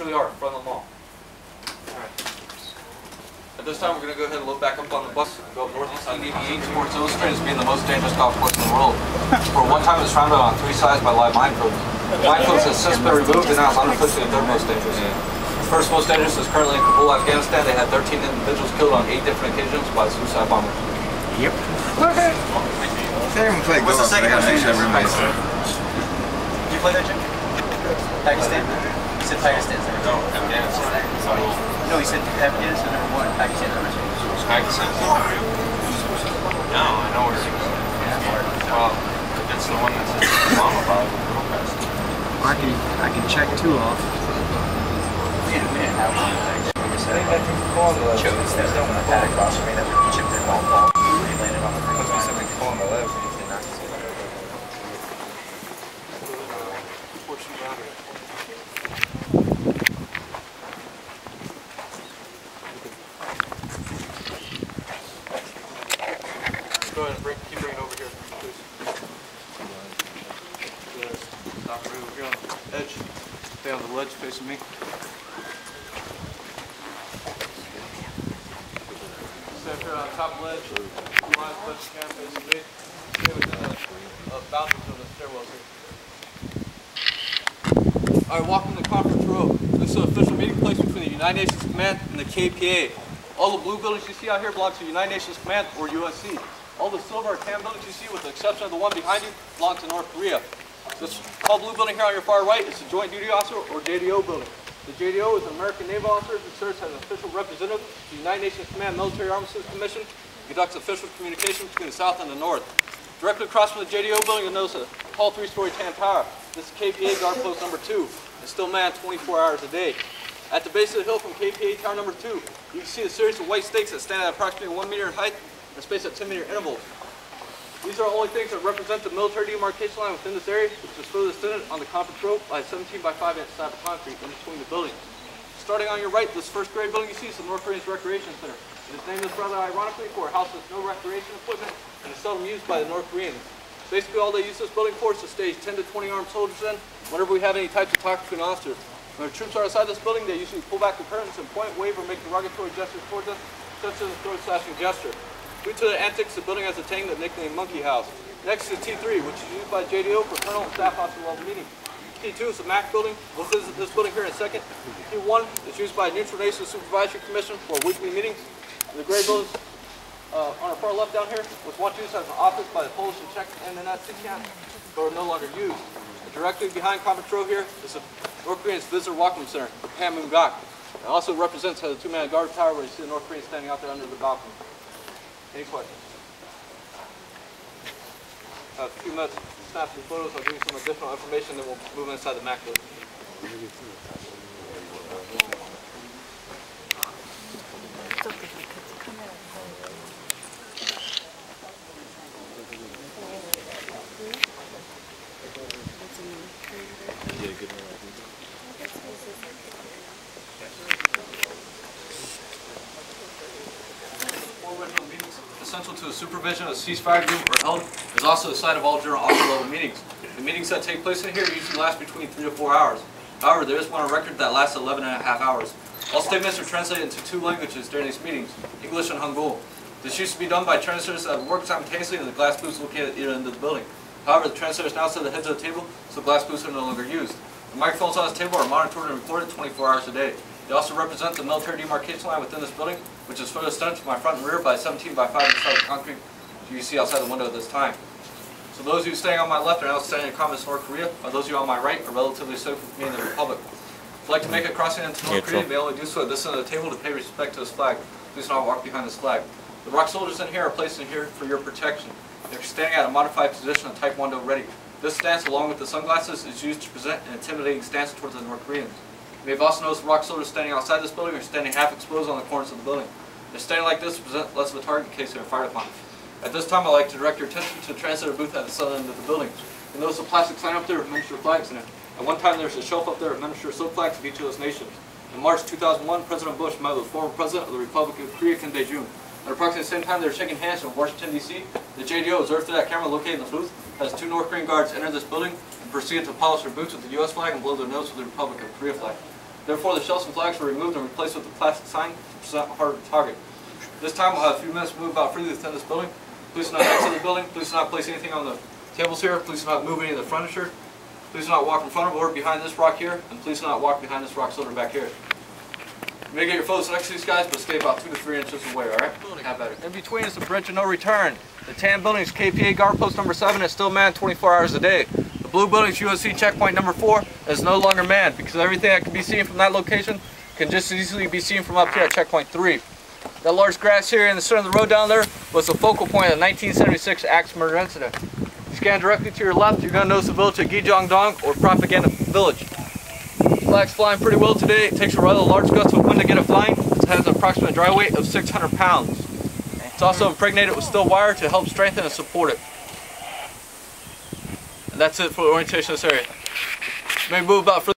Really are, in front of the mall. Alright. At this time, we're going to go ahead and load back up on the bus and go up northeast on 88 Sports Illustrated as being the most dangerous golf course in the world. For one time, it was surrounded on 3 sides by live minefields. Minefields has since been removed and now it's unofficially the third most dangerous. The first most dangerous is currently in Kabul, Afghanistan. They had 13 individuals killed on 8 different occasions by suicide bombers. Yep. What's the second most dangerous? Pakistan. Did you play that, Jim? Pakistan? He said Pakistan. No, Afghanistan. No, he said Afghanistan number 1, Pakistan number 2. Pakistan? No, I know where it is. Well, it's the one that says Islamabad. I can check 2 off. We didn't have one. Chose that one had across from me that would chip their golf ball. They landed on the green line. Go ahead and keep bringing it over here, please. Stop right over here on the edge. Stay on the ledge facing me. Stay up here on the top ledge. Line as best you can facing me. Stay within the boundaries of the stairwells here. Alright, welcome to the conference room. This is an official meeting place between the United Nations Command and the KPA. All the blue buildings you see out here belong to the United Nations Command or USC. All the silver or tan buildings you see, with the exception of the one behind you, belong to North Korea. This tall blue building here on your far right is the Joint Duty Officer or JDO building. The JDO is an American naval officer who serves as an official representative to the United Nations Command Military Armistice Commission and conducts official communication between the South and the North. Directly across from the JDO building, you'll notice a tall 3-story tan tower. This is KPA guard post number 2. It's still manned 24 hours a day. At the base of the hill from KPA tower number 2, you can see a series of white stakes that stand at approximately 1 meter in height and spaced at 10-meter intervals. These are the only things that represent the military demarcation line within this area, which is further extended on the conference row by a 17 by 5 inch slab of concrete in between the buildings. Starting on your right, this first grade building you see is the North Koreans Recreation Center. It is named this rather ironically for a house with no recreation equipment and is seldom used by the North Koreans. Basically, all they use this building for is to stage 10 to 20 armed soldiers in whenever we have any types of talk between officers. When our troops are outside this building, they usually pull back the curtains and point, wave, or make derogatory gestures towards us, such as a throat-slashing gesture. Due to the antics, the building has attained the nickname Monkey House. Next is T3, which is used by JDO for colonel and staff officer level meetings. T2 is the MAC building. We'll visit this building here in a second. T1 is used by Neutral Nations Supervisory Commission for weekly meetings. And the gray buildings on our far left down here was once used as an office by the Polish and Czech MNS camp, but are no longer used. And directly behind conference row here is the North Korean's Visitor Welcome Center, or Panmunjom. It also represents the 2-man guard tower where you see the North Koreans standing out there under the balcony. Any questions? A few minutes, snap some photos, I'll give you some additional information, then we'll move inside the MAC building. Essential to the supervision of the ceasefire agreement were held is also the site of all general officer level meetings. The meetings that take place in here usually last between 3 to 4 hours. However, there is one on record that lasts 11.5 hours. All statements are translated into 2 languages during these meetings, English and Hangul. This used to be done by translators that work simultaneously in the glass booths located at either end of the building. However, the translators now sit at the heads of the table, so glass booths are no longer used. The microphones on this table are monitored and recorded 24 hours a day. They also represent the military demarcation line within this building, which is further extended to my front and rear by 17 by 5 inch slab of concrete you see outside the window at this time. So those of you staying on my left are now standing in Communist North Korea, while those of you on my right are relatively safe with me in the Republic. If you'd like to make a crossing into North Korea, you may only do so at this end of the table to pay respect to this flag. Please do not walk behind this flag. The rock soldiers in here are placed in here for your protection. They're standing at a modified position of Type 1 ready. This stance, along with the sunglasses, is used to present an intimidating stance towards the North Koreans. You may have also noticed the rock soldiers standing outside this building are standing half exposed on the corners of the building. They're standing like this to present less of a target in case they are fired upon. At this time, I'd like to direct your attention to the translator booth at the southern end of the building. You'll notice a plastic sign up there with miniature flags in it. At one time, there was a shelf up there with miniature silk flags of each of those nations. In March 2001, President Bush met with the former president of the Republic of Korea, Kim Dae-jung. At approximately the same time they were shaking hands in Washington, D.C., the JDO, observed through that camera located in the booth, as 2 North Korean guards entered this building and proceeded to polish their boots with the U.S. flag and blow their nose with the Republic of Korea flag. Therefore, the shells and flags were removed and replaced with a plastic sign, harder to target. This time, we'll have a few minutes to move about freely within this building. Please do not exit the building. Please do not place anything on the tables here. Please do not move any of the furniture. Please do not walk in front of or behind this rock here. And please do not walk behind this rock shoulder back here. You may get your photos next to these guys, but stay about 2 to 3 inches away, alright? Have at it. In between is the bridge of no return. The tan building is KPA guard post number 7 is still manned 24 hours a day. The blue building is USC checkpoint number 4 is no longer manned because everything that can be seen from that location can just as easily be seen from up here at checkpoint 3. That large grass here in the center of the road down there was the focal point of the 1976 axe murder incident. You scan directly to your left, you're going to notice the village of Gijongdong or Propaganda Village. Flag's flying pretty well today. It takes a rather large gust of wind to get it flying. It has an approximate dry weight of 600 pounds. It's also impregnated with steel wire to help strengthen and support it. And that's it for the orientation of this area. You may move about further.